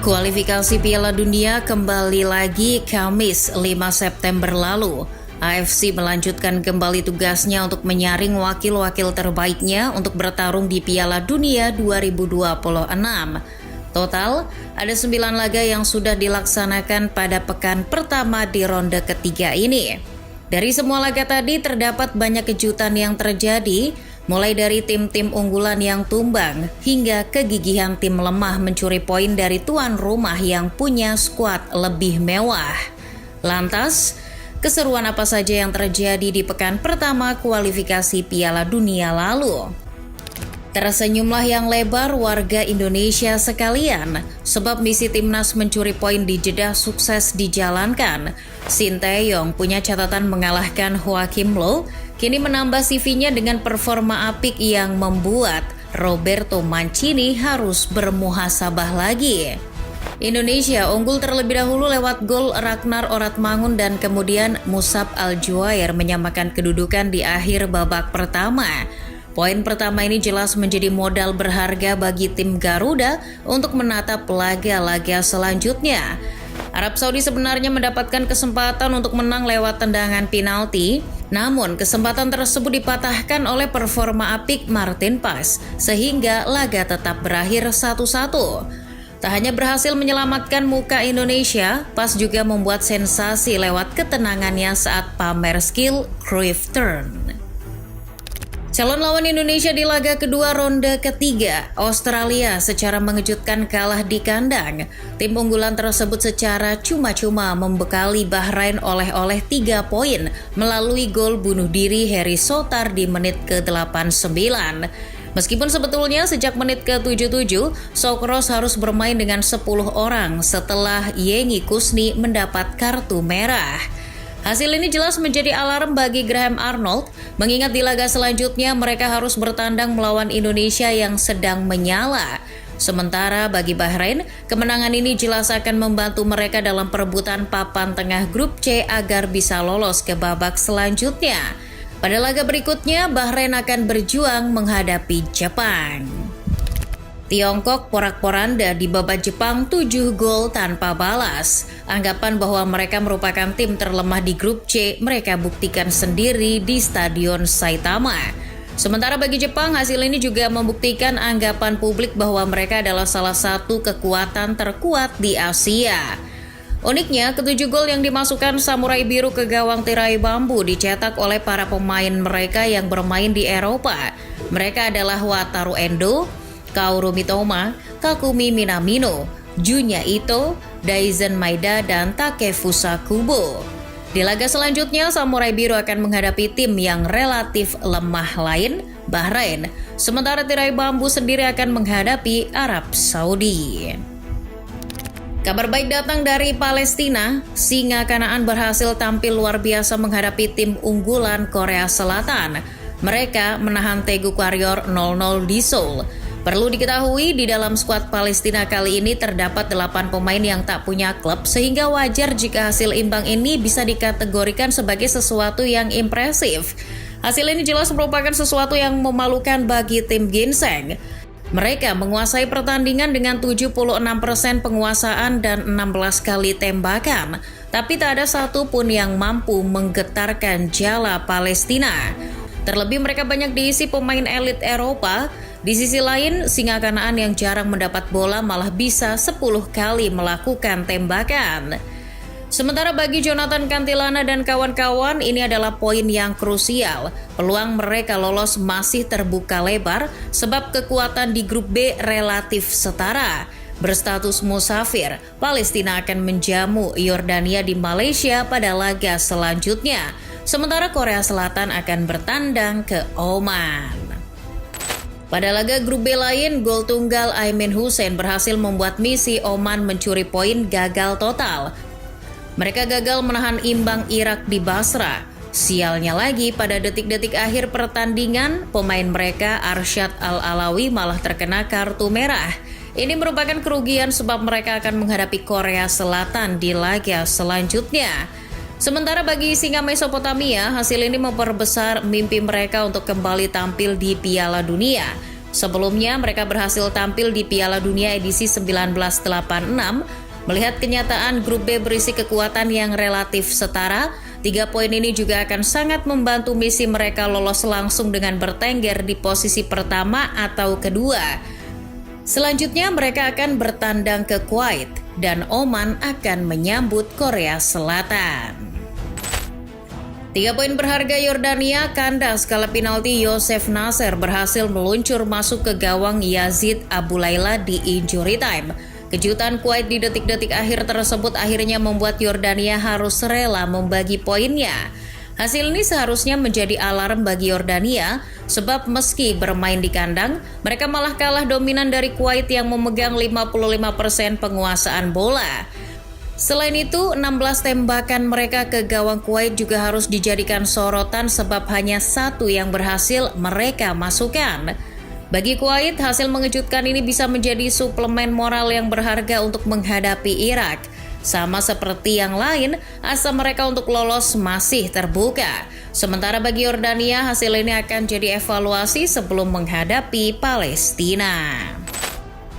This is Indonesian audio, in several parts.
Kualifikasi Piala Dunia kembali lagi Kamis 5 September lalu. AFC melanjutkan kembali tugasnya untuk menyaring wakil-wakil terbaiknya untuk bertarung di Piala Dunia 2026. Total, ada 9 laga yang sudah dilaksanakan pada pekan pertama di ronde ketiga ini. Dari semua laga tadi terdapat banyak kejutan yang terjadi, mulai dari tim-tim unggulan yang tumbang hingga kegigihan tim lemah mencuri poin dari tuan rumah yang punya skuad lebih mewah. Lantas, keseruan apa saja yang terjadi di pekan pertama kualifikasi Piala Dunia lalu? Tersenyumlah yang lebar warga Indonesia sekalian, sebab misi timnas mencuri poin di Jeddah sukses dijalankan. Sinteyong punya catatan mengalahkan Joachim Low, kini menambah CV-nya dengan performa apik yang membuat Roberto Mancini harus bermuhasabah lagi. Indonesia unggul terlebih dahulu lewat gol Ragnar Oratmangun dan kemudian Musab Al-Juair menyamakan kedudukan di akhir babak pertama. Poin pertama ini jelas menjadi modal berharga bagi tim Garuda untuk menatap laga-laga selanjutnya. Arab Saudi sebenarnya mendapatkan kesempatan untuk menang lewat tendangan penalti, namun kesempatan tersebut dipatahkan oleh performa apik Martin Paes, sehingga laga tetap berakhir 1-1. Tak hanya berhasil menyelamatkan muka Indonesia, Paes juga membuat sensasi lewat ketenangannya saat pamer skill Cruyff turn. Calon lawan Indonesia di laga kedua ronde ketiga, Australia secara mengejutkan kalah di kandang. Tim unggulan tersebut secara cuma-cuma membekali Bahrain oleh-oleh 3 poin melalui gol bunuh diri Harry Souttar di menit ke-89. Meskipun sebetulnya sejak menit ke-77, Sokros harus bermain dengan 10 orang setelah Yengi Kusni mendapat kartu merah. Hasil ini jelas menjadi alarm bagi Graham Arnold, mengingat di laga selanjutnya mereka harus bertandang melawan Indonesia yang sedang menyala. Sementara bagi Bahrain, kemenangan ini jelas akan membantu mereka dalam perebutan papan tengah grup C agar bisa lolos ke babak selanjutnya. Pada laga berikutnya, Bahrain akan berjuang menghadapi Jepang. Tiongkok porak-poranda di babak Jepang 7 gol tanpa balas. Anggapan bahwa mereka merupakan tim terlemah di grup C mereka buktikan sendiri di Stadion Saitama. Sementara bagi Jepang, hasil ini juga membuktikan anggapan publik bahwa mereka adalah salah satu kekuatan terkuat di Asia. Uniknya, ke-7 gol yang dimasukkan Samurai Biru ke gawang tirai bambu dicetak oleh para pemain mereka yang bermain di Eropa. Mereka adalah Wataru Endo, Kaoru Mitoma, Takumi Minamino, Junya Ito, Daizen Maeda, dan Takefusa Kubo. Di laga selanjutnya, Samurai Biru akan menghadapi tim yang relatif lemah lain, Bahrain. Sementara tirai bambu sendiri akan menghadapi Arab Saudi. Kabar baik datang dari Palestina. Singa Kanaan berhasil tampil luar biasa menghadapi tim unggulan Korea Selatan. Mereka menahan Taeguk Warrior 0-0 di Seoul. Perlu diketahui, di dalam skuad Palestina kali ini terdapat 8 pemain yang tak punya klub, sehingga wajar jika hasil imbang ini bisa dikategorikan sebagai sesuatu yang impresif. Hasil ini jelas merupakan sesuatu yang memalukan bagi tim ginseng. Mereka menguasai pertandingan dengan 76% penguasaan dan 16 kali tembakan, tapi tak ada satupun yang mampu menggetarkan jala Palestina. Terlebih mereka banyak diisi pemain elit Eropa. Di sisi lain, Singa Kanaan yang jarang mendapat bola malah bisa 10 kali melakukan tembakan. Sementara bagi Jonathan Kantilana dan kawan-kawan, ini adalah poin yang krusial. Peluang mereka lolos masih terbuka lebar sebab kekuatan di grup B relatif setara. Berstatus musafir, Palestina akan menjamu Yordania di Malaysia pada laga selanjutnya. Sementara Korea Selatan akan bertandang ke Oman. Pada laga grup B lain, gol tunggal Aimin Hussein berhasil membuat misi Oman mencuri poin gagal total. Mereka gagal menahan imbang Irak di Basra. Sialnya lagi, pada detik-detik akhir pertandingan, pemain mereka Arsyad Al-Alawi malah terkena kartu merah. Ini merupakan kerugian sebab mereka akan menghadapi Korea Selatan di laga selanjutnya. Sementara bagi Singa Mesopotamia, hasil ini memperbesar mimpi mereka untuk kembali tampil di Piala Dunia. Sebelumnya mereka berhasil tampil di Piala Dunia edisi 1986. Melihat kenyataan grup B berisi kekuatan yang relatif setara, 3 poin ini juga akan sangat membantu misi mereka lolos langsung dengan bertengger di posisi pertama atau kedua. Selanjutnya mereka akan bertandang ke Kuwait dan Oman akan menyambut Korea Selatan. 3 poin berharga Yordania, kandas kala penalti Yosef Nasser berhasil meluncur masuk ke gawang Yazid Abu Laila di injury time. Kejutan Kuwait di detik-detik akhir tersebut akhirnya membuat Yordania harus rela membagi poinnya. Hasil ini seharusnya menjadi alarm bagi Yordania, sebab meski bermain di kandang, mereka malah kalah dominan dari Kuwait yang memegang 55% penguasaan bola. Selain itu, 16 tembakan mereka ke gawang Kuwait juga harus dijadikan sorotan sebab hanya 1 yang berhasil mereka masukkan. Bagi Kuwait, hasil mengejutkan ini bisa menjadi suplemen moral yang berharga untuk menghadapi Irak. Sama seperti yang lain, asa mereka untuk lolos masih terbuka. Sementara bagi Yordania, hasil ini akan jadi evaluasi sebelum menghadapi Palestina.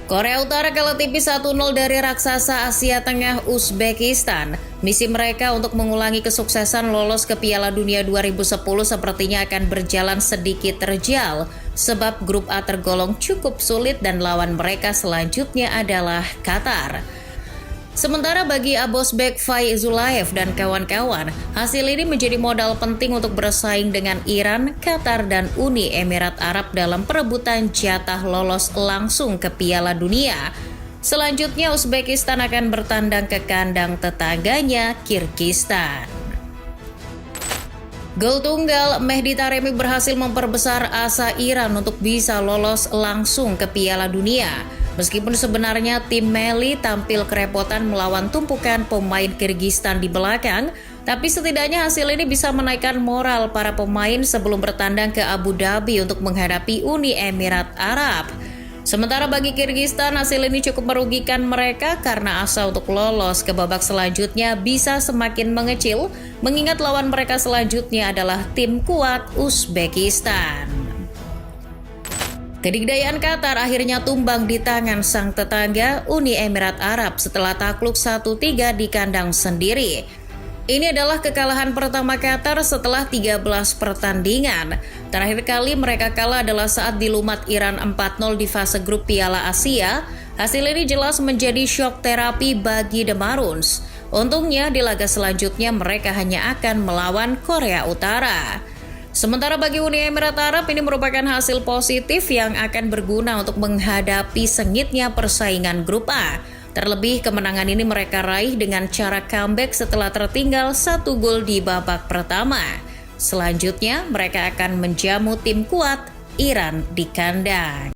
Korea Utara kalah tipis 1-0 dari raksasa Asia Tengah Uzbekistan. Misi mereka untuk mengulangi kesuksesan lolos ke Piala Dunia 2010 sepertinya akan berjalan sedikit terjal, sebab grup A tergolong cukup sulit dan lawan mereka selanjutnya adalah Qatar. Sementara bagi Abosbek Faizulayev dan kawan-kawan, hasil ini menjadi modal penting untuk bersaing dengan Iran, Qatar, dan Uni Emirat Arab dalam perebutan jatah lolos langsung ke Piala Dunia. Selanjutnya Uzbekistan akan bertandang ke kandang tetangganya, Kirgistan. Gol tunggal Mehdi Taremi berhasil memperbesar asa Iran untuk bisa lolos langsung ke Piala Dunia. Meskipun sebenarnya tim Meli tampil kerepotan melawan tumpukan pemain Kirgistan di belakang, tapi setidaknya hasil ini bisa menaikkan moral para pemain sebelum bertandang ke Abu Dhabi untuk menghadapi Uni Emirat Arab. Sementara bagi Kirgistan, hasil ini cukup merugikan mereka karena asa untuk lolos ke babak selanjutnya bisa semakin mengecil, mengingat lawan mereka selanjutnya adalah tim kuat Uzbekistan. Kedikdayaan Qatar akhirnya tumbang di tangan sang tetangga Uni Emirat Arab setelah takluk 1-3 di kandang sendiri. Ini adalah kekalahan pertama Qatar setelah 13 pertandingan. Terakhir kali mereka kalah adalah saat dilumat Iran 4-0 di fase grup Piala Asia. Hasil ini jelas menjadi shock terapi bagi The Maroons. Untungnya di laga selanjutnya mereka hanya akan melawan Korea Utara. Sementara bagi Uni Emirat Arab ini merupakan hasil positif yang akan berguna untuk menghadapi sengitnya persaingan grup A. Terlebih kemenangan ini mereka raih dengan cara comeback setelah tertinggal 1 gol di babak pertama. Selanjutnya mereka akan menjamu tim kuat Iran di kandang.